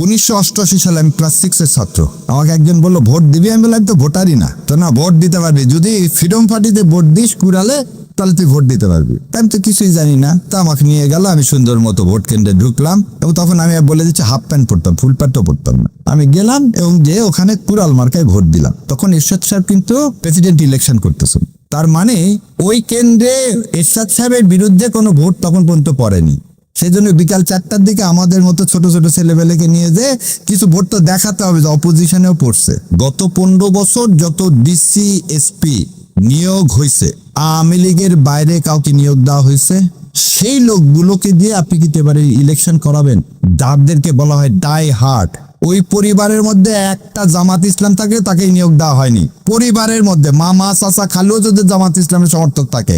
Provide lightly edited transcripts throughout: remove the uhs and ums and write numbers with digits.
1988 সালে আমি ক্লাস 6 এর ছাত্র। আমাকে একজন বললো ভোট দিবি, আমি বললাম তো ভোটারই না। তো না, ভোট দিতে পারবি যদি ফ্রিডম পার্টিতে ভোট দিস কুড়ালে, তাহলে তুই ভোট দিতে পারবি। আমি তো কিছুই জানি না। তা আমাকে নিয়ে গেল, আমি সুন্দর মতো ভোট কেন্দ্রে ঢুকলাম এবং তখন আমি বলে দিচ্ছি হাফ প্যান্ট পরতাম, ফুল প্যান্টও পরতাম না। আমি গেলাম এবং যে ওখানে কুড়াল মার্কায় ভোট দিলাম। তখন এরশাদ সাহেব কিন্তু প্রেসিডেন্ট ইলেকশন করতেছেন। তার মানে ওই কেন্দ্রে এরশাদ সাহেবের বিরুদ্ধে কোনো ভোট তখন পর্যন্ত পড়েনি। সেই জন্য বিকাল 4টার দিকে আমাদের মতো ছোট ছোট ছেলেবেলেকে নিয়ে যে কিছু ভোট তো দেখাতে হবে যে অপোজিশনেও পড়ছে। গত 15 বছর যত ডিসি এসপি নিয়োগ হয়েছে, আওয়ামী লীগের বাইরে কাউকে নিয়োগ দেওয়া হয়েছে? সেই লোকগুলোকে দিয়ে আপনি কি এবারে ইলেকশন করাবেন? যাদেরকে বলা হয় ডাই হার্ট, ওই পরিবারের মধ্যে একটা জামাত ইসলাম থাকে, তাকে নিয়োগ দেওয়া হয়নি। পরিবারের মধ্যে মামা চাচা খালুও যদি জামাত ইসলামের সমর্থক থাকে,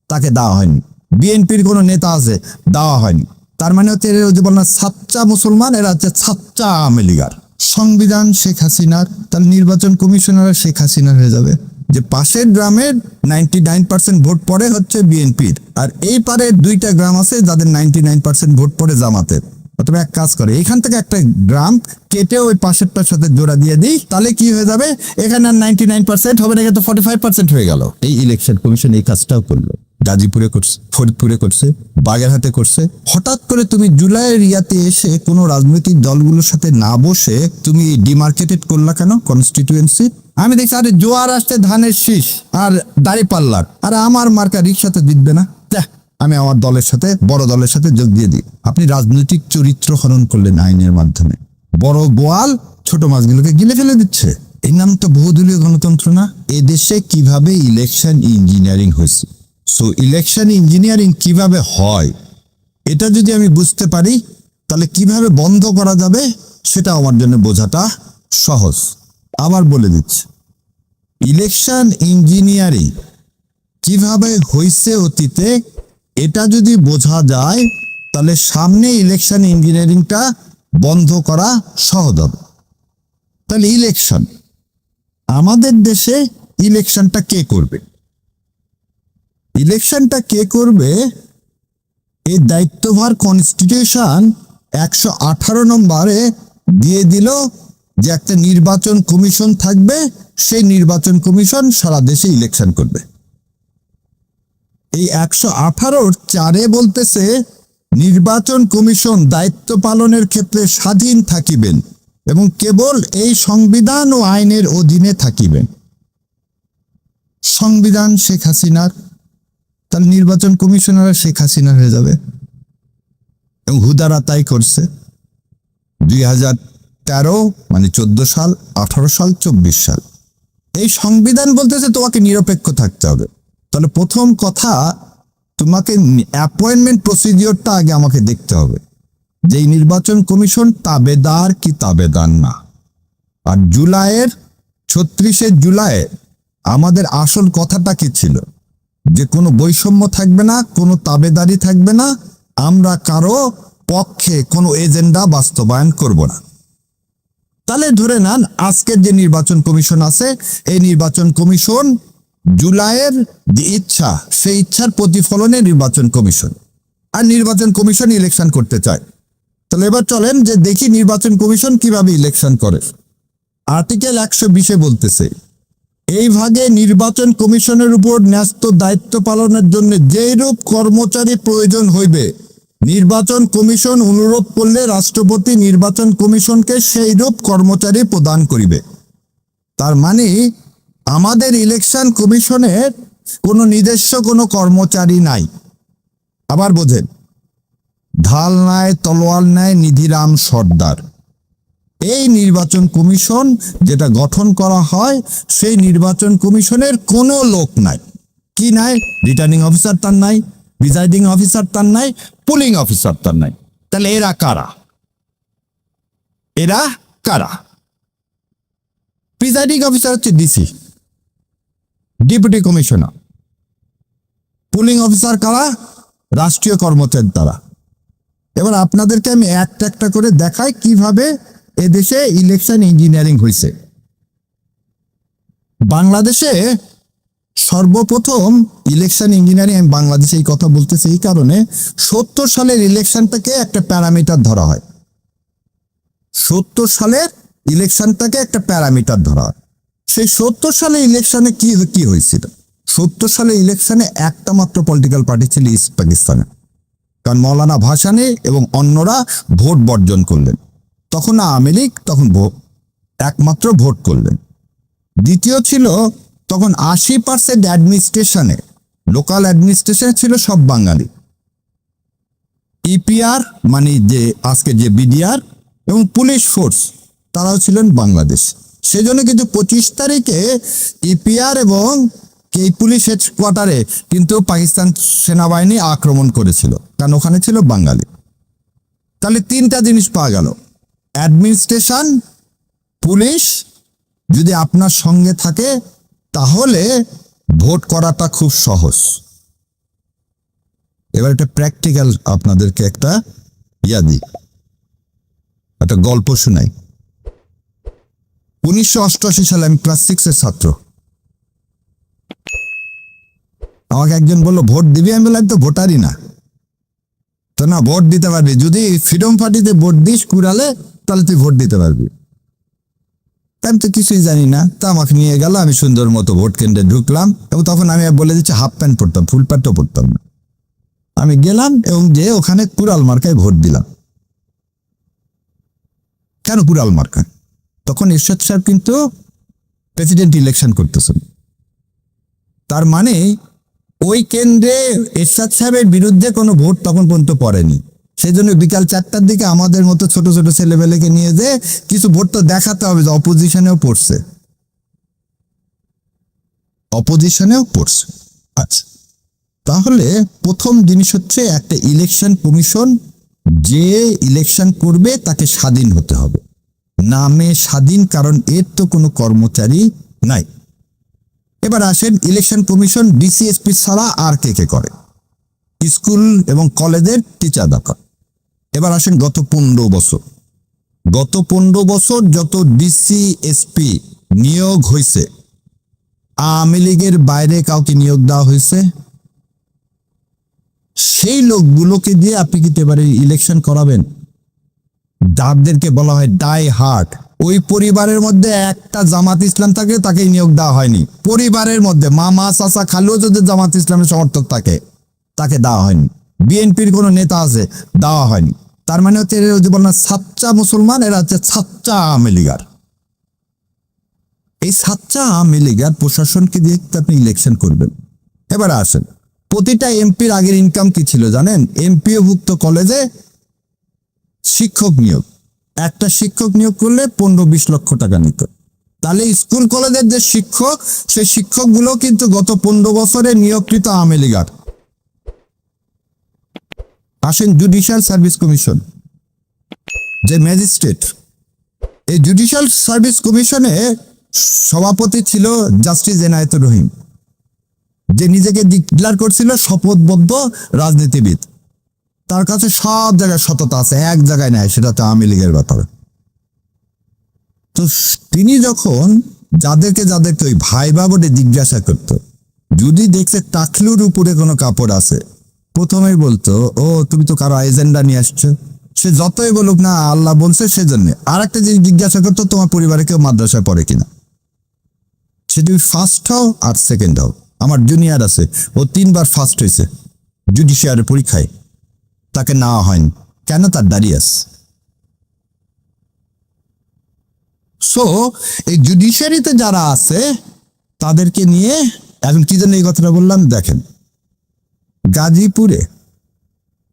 তাকে দেওয়া হয়নি। বিএনপির কোন নেতা আছে, দেওয়া হয়নি। তার মানে হচ্ছে যে বল না সাচ্চা মুসলমান, এরা হচ্ছে সাচ্চা আওয়ামী লীগার। সংবিধান শেখ হাসিনার, তার নির্বাচন কমিশনার শেখ হাসিনার হয়ে যাবে। যে পাশের গ্রামের 99% ভোট পড়ে হচ্ছে বিএনপির, আর এই পারে 2টা গ্রাম আছে যাদের 99% ভোট পড়ে জামাতের। তুমি এক কাজ করে, এখান থেকে একটা গ্রাম কেটে ওই পাশেরটার সাথে জোড়া দিয়ে দিই, তাহলে কি হয়ে যাবে? এখানে আর 99% হবে না, এখানে তো 45% হয়ে গেল। এই ইলেকশন কমিশন এই কাজটাও করলো। গাজীপুরে করছে, ফরিদপুরে করছে, বাগেরহাটে করছে। হঠাৎ করে তুমি জুলাইয়ের ইয়াতে এসে কোনো রাজনৈতিক দলগুলোর সাথে না বসে তুমি ডিমার্কেটেড করলা কেন কনস্টিটিউয়েন্সি? আমি দেখছি আরে জোয়ার আসছে ধানের শীষ আর দাঁড়িপাল্লার, আর আমার মার্কা রিক্সাতে জিতবে না, আমি আমার দলের সাথে, বড় দলের সাথে যোগ দিয়ে দিই। আপনি রাজনৈতিক চরিত্র হরণ করলেন আইনের মাধ্যমে। বড় গোয়াল ছোট মাছগুলোকে গিলে ফেলে দিচ্ছে। এই নাম তো বহুদলীয় গণতন্ত্র না? এদেশে কিভাবে ইলেকশন ইঞ্জিনিয়ারিং হয়েছে, সো ইলেকশন ইঞ্জিনিয়ারিং কিভাবে হয়, এটা যদি আমি বুঝতে পারি, তাহলে কিভাবে বন্ধ করা যাবে সেটা আমার জন্য বোঝাটা সহজ। আবার বলে দিচ্ছি, ইলেকশন ইঞ্জিনিয়ারিং কিভাবে হয়েছে অতীতে, এটা যদি বোঝা যায়, তাহলে সামনে ইলেকশন ইঞ্জিনিয়ারিংটা বন্ধ করা সহজ হবে। তাহলে ইলেকশন, আমাদের দেশে ইলেকশনটা কে করবে? ইলেকশনটা কে করবে এই দায়িত্বভার কনস্টিটিউশন 118 নম্বরে দিয়ে দিল যে একটা নির্বাচন কমিশন থাকবে, সেই নির্বাচন কমিশন সারা দেশে ইলেকশন করবে। এই 118(4) বলতেছে নির্বাচন কমিশন দায়িত্ব পালনের ক্ষেত্রে স্বাধীন থাকিবেন এবং কেবল এই সংবিধান ও আইনের অধীনে থাকিবেন। সংবিধান শেখ হাসিনার, তার নির্বাচন কমিশনার শেখ হাসিনার হয়ে যাবে। এবং হুদারা তাই করছে। 2013 মানে 14 সাল, 18 সাল, 24 সাল। এই সংবিধান বলতেছে তোমাকে নিরপেক্ষ থাকতে হবে। তাহলে প্রথম কথা, তোমাকে অ্যাপয়েন্টমেন্ট প্রসিডিওরটা আগে আমাকে দেখতে হবে যে এই নির্বাচন কমিশন তাবেদার কি তাবেদার না। আর জুলাইয়ের 36শে জুলাই আমাদের আসল কথাটা কি ছিল? যে কোনো বৈষম্য থাকবে না, কোনো তাবেদারি থাকবে না, আমরা কারো পক্ষে কোনো এজেন্ডা বাস্তবায়ন করব না। তাহলে ধরে নেন আজকের যে নির্বাচন কমিশন আছে, এই নির্বাচন কমিশন জুলাইয়ের যে ইচ্ছা, সেই ইচ্ছার প্রতিফলনে নির্বাচন কমিশন, আর নির্বাচন কমিশন ইলেকশন করতে চায়। তাহলে এবার চলেন যে দেখি নির্বাচন কমিশন কিভাবে ইলেকশন করে। আর্টিকেল 120 বলতেছে, এই ভাগে নির্বাচন কমিশনের উপর ন্যস্ত দায়িত্ব পালনের জন্য যেরূপ কর্মচারী প্রয়োজন হইবে, নির্বাচন কমিশন অনুরোধ করলে রাষ্ট্রপতি নির্বাচন কমিশনকে সেইরূপ কর্মচারী প্রদান করিবে। তার মানে আমাদের ইলেকশন কমিশনের কোনো নিজস্ব কোনো কর্মচারী নাই। আবার বোঝেন, ঢাল নাই তলোয়ার নাই নিধিরাম সর্দার। এই নির্বাচন কমিশন যেটা গঠন করা হয়, সেই নির্বাচন কমিশনের কোনো লোক নাই। কি নাই? রিটার্নিং অফিসার তার নাই, প্রিজাইডিং অফিসার তার নাই, পুলিং অফিসার তার নাই। তাহলে এরা কারা? এরা কারা? প্রিজাইডিং অফিসার হচ্ছে DC, deputy commissioner. Pulling officer কারা? রাষ্ট্রীয় কর্মচারী তারা। এবার আপনাদেরকে আমি একটা একটা করে দেখাই কিভাবে এদেশে ইলেকশন ইঞ্জিনিয়ারিং হয়েছে। বাংলাদেশে সর্বপ্রথম ইলেকশন ইঞ্জিনিয়ারিং, আমি বাংলাদেশে এই কথা বলতেছি এই কারণে, 70 সালের ইলেকশনটাকে একটা প্যারামিটার ধরা হয়। 70 সালের ইলেকশনটাকে একটা প্যারামিটার ধরা হয়। সেই 70 সালে ইলেকশনে কি হয়েছিল? 70 সালে ইলেকশনে একটা মাত্র পলিটিক্যাল পার্টি ছিল ইস্ট পাকিস্তানে, কারণ মৌলানা ভাসানী এবং অন্যরা ভোট বর্জন করলেন। তখন আওয়ামী লীগ তখন একমাত্র ভোট করলেন। দ্বিতীয় ছিল তখন 80% অ্যাডমিনিস্ট্রেশনে, লোকাল অ্যাডমিনিস্ট্রেশনে ছিল সব বাঙালি। ইপিআর মানে যে আজকে যে বিডিআর এবং পুলিশ ফোর্স তারাও ছিলেন বাংলাদেশ। সেজন্য কিন্তু 25 তারিখে ইপিআর এবং এই পুলিশ হেডকোয়ার্টারে কিন্তু পাকিস্তান সেনাবাহিনী আক্রমণ করেছিল, কারণ ওখানে ছিল বাঙালি। তাহলে তিনটা জিনিস পাওয়া গেল, অ্যাডমিনিস্ট্রেশন, পুলিশ যদি আপনার সঙ্গে থাকে তাহলে ভোট করাটা খুব সহজ। এবার একটা প্র্যাকটিক্যাল আপনাদেরকে একটা একটা গল্প শোনাই। 1988 সালে আমি ক্লাস 6 এর ছাত্র। আমাকে একজন বললো ভোট দিবি, আমি বললাম তো ভোটারই না। তো না, ভোট দিতে পারবি যদি ফ্রিডম পার্টিতে ভোট দিস কুড়ালে, তাহলে তুই ভোট দিতে পারবি। আমি তো কিছুই জানি না। তা আমাকে নিয়ে গেল, আমি সুন্দর মতো ভোট কেন্দ্রে ঢুকলাম এবং তখন আমি বলে দিচ্ছি হাফ প্যান্ট পরতাম, ফুল প্যান্টও পরতাম না। আমি গেলাম এবং যে ওখানে কুড়াল মার্কায় ভোট দিলাম। কেন কুড়াল মার্কা? তখন এরশাদ সাহেব কিন্তু প্রেসিডেন্ট ইলেকশন করতেছেন। তার মানে ওই কেন্দ্রে এরশাদ সাহেবের বিরুদ্ধে কোনো ভোট তখন পর্যন্ত পড়েনি। সেই জন্য বিকাল 4টার দিকে আমাদের মতো ছোট ছোট ছেলেবেলেকে নিয়ে যে কিছু ভোট তো দেখাতে হবে যে অপোজিশনেও পড়ছে, আচ্ছা, তাহলে প্রথম জিনিস হচ্ছে একটা ইলেকশন কমিশন, যে ইলেকশন করবে তাকে স্বাধীন হতে হবে। নামে স্বাধীন, কারণ এর তো কোনো কর্মচারী নাই। এবার আসেন, ইলেকশন কমিশন ডিসিএসপি ছাড়া আর কে করে? স্কুল এবং কলেজের টিচার দরকার। এবার আসেন গত 15 বছর যত ডিসিএসপি নিয়োগ হয়েছে, আওয়ামী লীগের বাইরে কাউকে নিয়োগ দেওয়া হয়েছে? সেই লোকগুলোকে দিয়ে আপনি কি এবারে ইলেকশন করাবেন? যাদেরকে বলা হয় ডাই হার্ট, ওই পরিবারের মধ্যে একটা জামাত ইসলাম থাকে, তাকে নিয়োগ দেওয়া হয়নি। পরিবারের মধ্যে মামা চাচা খালুও যদি জামাত ইসলামের সমর্থক থাকে, তাকে দেওয়া হয়নি। বিএনপির কোনো নেতা আছে, দেওয়া হয়নি। তার মানে হচ্ছে এরা যদি বলেন সাচ্চা মুসলমান, এরা হচ্ছে সাচ্চা আওয়ামী লীগার। এই সাচ্চা আওয়ামী লীগার প্রশাসনকে দিয়ে আপনি ইলেকশন করবেন। এবার আসেন, প্রতিটা এমপির আগের ইনকাম কি ছিল জানেন? এমপিওভুক্ত কলেজে শিক্ষক নিয়োগ, একটা শিক্ষক নিয়োগ করলে 15-20 লক্ষ টাকা নিত। তাহলে স্কুল কলেজের যে শিক্ষক, সেই শিক্ষকগুলো কিন্তু গত 15 বছরে নিয়োগকৃত আওয়ামী লীগার। আসেন জুডিশিয়াল সার্ভিস কমিশন, যে ম্যাজিস্ট্রেট, এই জুডিশিয়াল সার্ভিস কমিশনে সভাপতি ছিল জাস্টিস এনায়েতুর রহিম, যে নিজেকে ডিক্লেয়ার করছিল শপথবদ্ধ রাজনীতিবিদ। তার কাছে সব জায়গায় সততা আছে, এক জায়গায় নাই, সেটা তো আওয়ামী লীগের ব্যাপারে। তো তিনি যখন যাদেরকে ওই ভাই বাবুরে জিজ্ঞাসা করত, যদি দেখতে টাকলুর উপরে কোনো কাপড় আছে, প্রথমেই বলতো ও তুমি তো কারো এজেন্ডা নিয়ে আসছো। সে যতই বলুক না আল্লাহ বলছে সেজন্য। আর একটা জিনিস জিজ্ঞাসা করতো, তোমার পরিবারে কেউ মাদ্রাসায় পড়ে কিনা। সে তুমি ফার্স্ট হও আর সেকেন্ড হও। আমার জুনিয়র আছে, ও 3বার ফার্স্ট হয়েছে জুডিশিয়ারি পরীক্ষায়, তাকে নেওয়া হয়নি কেন? তার দাঁড়িয়ে আছে। সো এই জুডিশিয়ারিতে যারা আছে তাদেরকে নিয়ে এখন কি জন্য এই কথাটা বললাম দেখেন, গাজীপুরে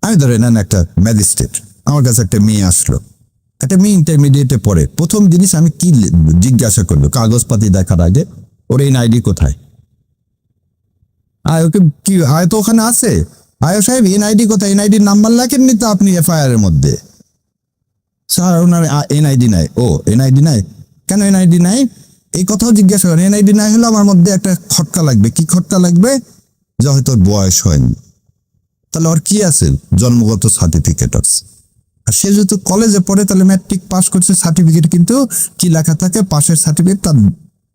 আমি ধরে নেন একটা ম্যাজিস্ট্রেট, আমার কাছে একটা মেয়ে আসলো, একটা মেয়ে ইন্টারমিডিয়েটে পড়ে। প্রথম জিনিস আমি কি জিজ্ঞাসা করবো কাগজপাতি দেখার আগে, ওর এনআইডি কোথায়? ওকে কি হয়তো ওখানে আছে, আয়ো সাহেব এনআইডি কোথায়? এনআইডির নাম্বার লেখেননি তো আপনি এফআইআর এর মধ্যে? স্যার ওনার এনআইডি নাই। ও এনআইডি নাই, কেন এনআইডি নাই? এই কথাও জিজ্ঞাসা করেন। এনআইডি নাই হলে আমার মধ্যে একটা খটকা লাগবে। কি খটকা লাগবে? যে হয়তো ওর বয়স হয়নি। তাহলে ওর কি আছে? জন্মগত সার্টিফিকেট আছে। আর সে যেহেতু কলেজে পড়ে, তাহলে ম্যাট্রিক পাস করছে, সার্টিফিকেট কিন্তু কি লেখা থাকে? পাশের সার্টিফিকেট, তার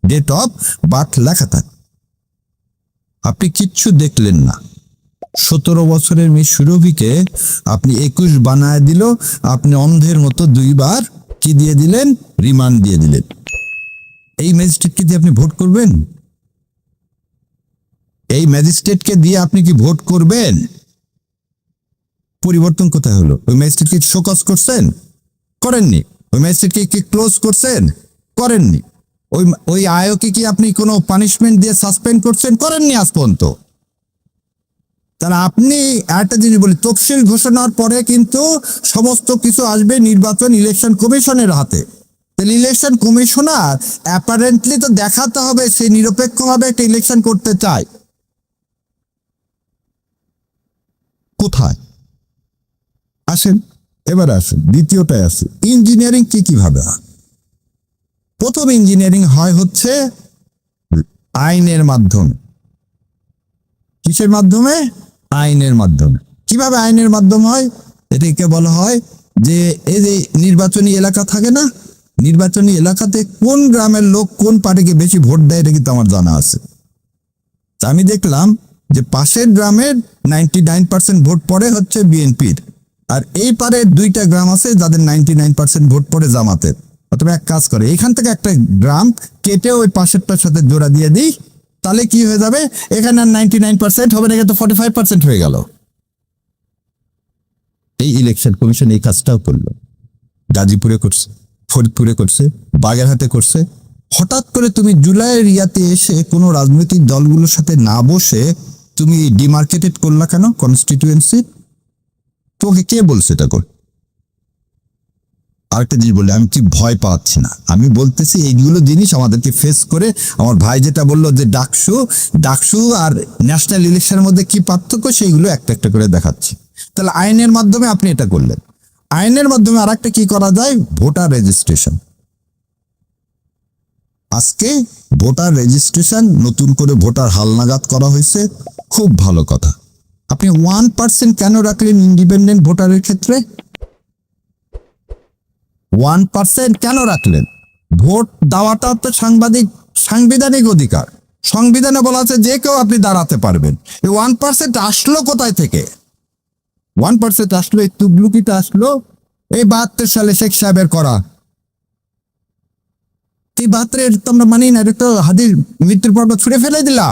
ডেট অফ বার্থ লেখা থাকে। আপনি কিচ্ছু দেখলেন না। 17 বছরের মেয়ে সুরভিকে আপনি 21 বানায় দিল, আপনি অন্ধের মতো 2বার কি দিয়ে দিলেন? রিমান্ড দিয়ে দিলেন। এই ম্যাজিস্ট্রেটকে দিয়ে আপনি ভোট করবেন? এই ম্যাজিস্ট্রেটকে দিয়ে আপনি কি ভোট করবেন? পরিবর্তন কোথায় হলো? ওই ম্যাজিস্ট্রেটকে শোকজ করছেন? করেননি। ওই ম্যাজিস্ট্রেটকে কি ক্লোজ করছেন? করেননি। ওই আয়োকে কি আপনি কোনো পানিশমেন্ট দিয়ে সাসপেন্ড করছেন? করেননি আজ পর্যন্ত। তাহলে আপনি একটা জিনিস বলি, তফসিল ঘোষণার পরে কিন্তু সমস্ত কিছু আসবে নির্বাচন ইলেকশন কমিশনের হাতে। তাহলে ইলেকশন কমিশনার অ্যাপারেন্টলি তো দেখাতে হবে সে নিরপেক্ষভাবে একটা ইলেকশন করতে চায়। কোথায়? আসেন, এবার আসেন দ্বিতীয়টায় আসে, ইঞ্জিনিয়ারিং কিভাবে হয়? প্রথম ইঞ্জিনিয়ারিং হয় হচ্ছে আইনের মাধ্যমে। কিসের মাধ্যমে? আইনের মাধ্যমে। কিভাবে আইনের মাধ্যমে হয়? এটাকে বলা হয় যে এই যে নির্বাচনী এলাকা থাকে না, নির্বাচনী এলাকাতে কোন গ্রামের লোক কোন পার্টিকে বেশি ভোট দেয় এটা কিন্তু আমার জানা আছে। তা আমি দেখলাম যে পাশের গ্রামের 99% ভোট পড়ে হচ্ছে বিএনপির, আর এই পারে 2টা গ্রাম আছে যাদের 99% ভোট পড়ে জামাতের। তুমি এক কাজ করে, এখান থেকে একটা গ্রাম কেটে ওই পাশেরটার সাথে জোড়া দিয়ে দিই, তাহলে কি হয়ে যাবে? এখানে আর 99% হবে না, এখানে তো 45% হয়ে গেল। এই ইলেকশন কমিশন এই কাজটাও করলো, গাজীপুরে করছে, ফরিদপুরে করছে, বাগেরহাটে করছে। হঠাৎ করে তুমি জুলাইয়ের ইয়াতে এসে কোনো রাজনৈতিক দলগুলোর সাথে না বসে তুমি ডিমার্কেটেড করলা কেন কনস্টিটিউয়েন্সি? তোকে কে বলছে এটা কর? আরেকটা জিনিস বললে আমি ঠিক ভয় পাচ্ছি না, আমি বলতেছি এইগুলো জিনিস আমাদেরকে ফেস করে। আমার ভাই যেটা বললো যে ডাকসু আর ন্যাশনাল ইলেকশনের মধ্যে কি পার্থক্য, সেইগুলো একটা একটা করে দেখাচ্ছি। তাহলে আইনের মাধ্যমে আপনি এটা করলেন। আইনের মাধ্যমে আর একটা কি করা যায়? Voter registration. আজকে ভোটার রেজিস্ট্রেশন নতুন করে ভোটার হালনাগাদ করা হয়েছে, খুব ভালো কথা। আপনি 1% কেন রাখলেন ইন্ডিপেন্ডেন্ট ভোটারের ক্ষেত্রে? 1% কেন রাখলেন? ভোট দেওয়াটা তো সাংবিধানিক অধিকার। সংবিধানে বলা আছে যে কেউ আপনি দাঁড়াতে পারবেন। এই 1% আসলো কোথায় থেকে? 1% আসলো, এই তুগলুকিটা আসলো এই 72 সালে শেখ সাহেবের করা। এই 72 তো আমরা মানি না, এটা তো হাদির মৃত্যুর পর ছুঁড়ে ফেলে দিলা।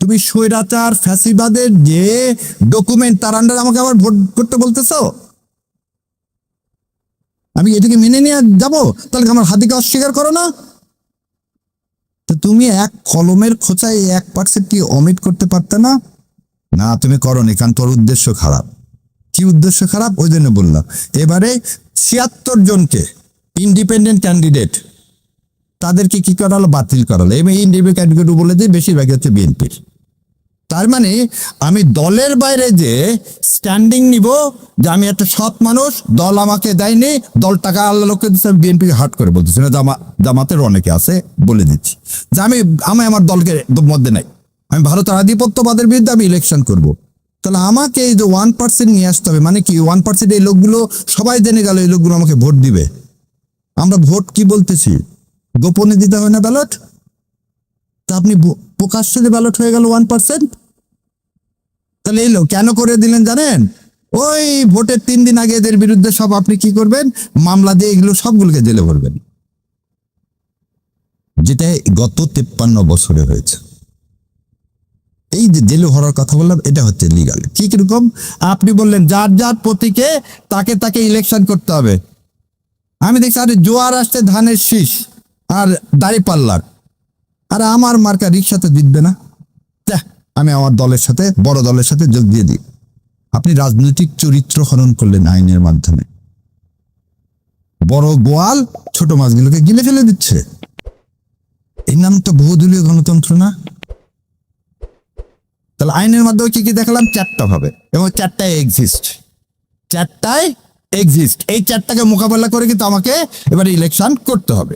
তুমি স্বৈরাচার ফ্যাসিবাদের যে ডকুমেন্ট, তার আন্ডারে আমাকে আবার ভোট করতে বলতেছো? আমি এটাকে মেনে নিয়ে যাবো? তাহলে আমার হাদিকে অস্বীকার করো না। তো তুমি এক কলমের খোঁচায় 1% কি অমিট করতে পারতে না? না, তুমি করোনি, কারণ তোর উদ্দেশ্য খারাপ। কি উদ্দেশ্য খারাপ? ওই জন্য বললাম। এবারে 76 জনকে ইন্ডিপেন্ডেন্ট ক্যান্ডিডেট তাদেরকে কি করা হলো? বাতিল করা হলো। এবং ইন্ডিপেন্ডেন্ট ক্যান্ডিডেট বলে যে বেশিরভাগই হচ্ছে বিএনপির। তার মানে আমি দলের বাইরে যে স্ট্যান্ডিং নিব যে আমি একটা সৎ মানুষ, দল আমাকে দেয়নি, দল টাকা আল্লাহ লোককে দিচ্ছে, বিএনপি হাট করে বলতেছি না, জামাতের অনেকে আছে বলে দিচ্ছি যে আমি আমার দলকে মধ্যে নাই, আমি ভারতের আধিপত্যবাদের বিরুদ্ধে আমি ইলেকশন করব। তাহলে আমাকে এই যে 1% নিয়ে আসতে হবে। মানে কি 1% এই লোকগুলো সবাই জেনে গেল এই লোকগুলো আমাকে ভোট দিবে। আমরা ভোট কি বলতেছি? গোপনে দিতে হয় না ব্যালট? তা আপনি প্রকাশ্যে ব্যালট হয়ে গেল 1%। তাহলে এলো কেন করে দিলেন জানেন? ওই ভোটের 3 দিন আগে এদের বিরুদ্ধে সব আপনি কি করবেন? মামলা দিয়ে এগুলো সবগুলোকে জেলে ভরবেন, যেটা গত 53 বছরে হয়েছে। এই যে জেলে ভরার কথা বললাম, এটা হচ্ছে লিগাল। কি কিরকম? আপনি বললেন যার যার প্রতীকে তাকে ইলেকশন করতে হবে। আমি দেখছি আরে জোয়ার আসছে ধানের শীষ আর দাঁড়িপাল্লার, আর আমার মার্কা রিক্সাতে জিতবে না, আমি আমার দলের সাথে, বড় দলের সাথে যোগ দিয়ে দিই। আপনি রাজনৈতিক চরিত্র হরণ করলেন আইনের মাধ্যমে। বড় গোয়াল ছোট মাছগুলোকে গিলে ফেলে দিচ্ছে। এই নাম তো বহুদলীয় গণতন্ত্র না? তাহলে আইনের মাধ্যমে কি কি দেখালাম? 4টা ভাবে, এবং 4টায় এক্সিস্ট। এই 4টাকে মোকাবেলা করে কিন্তু আমাকে এবারে ইলেকশন করতে হবে।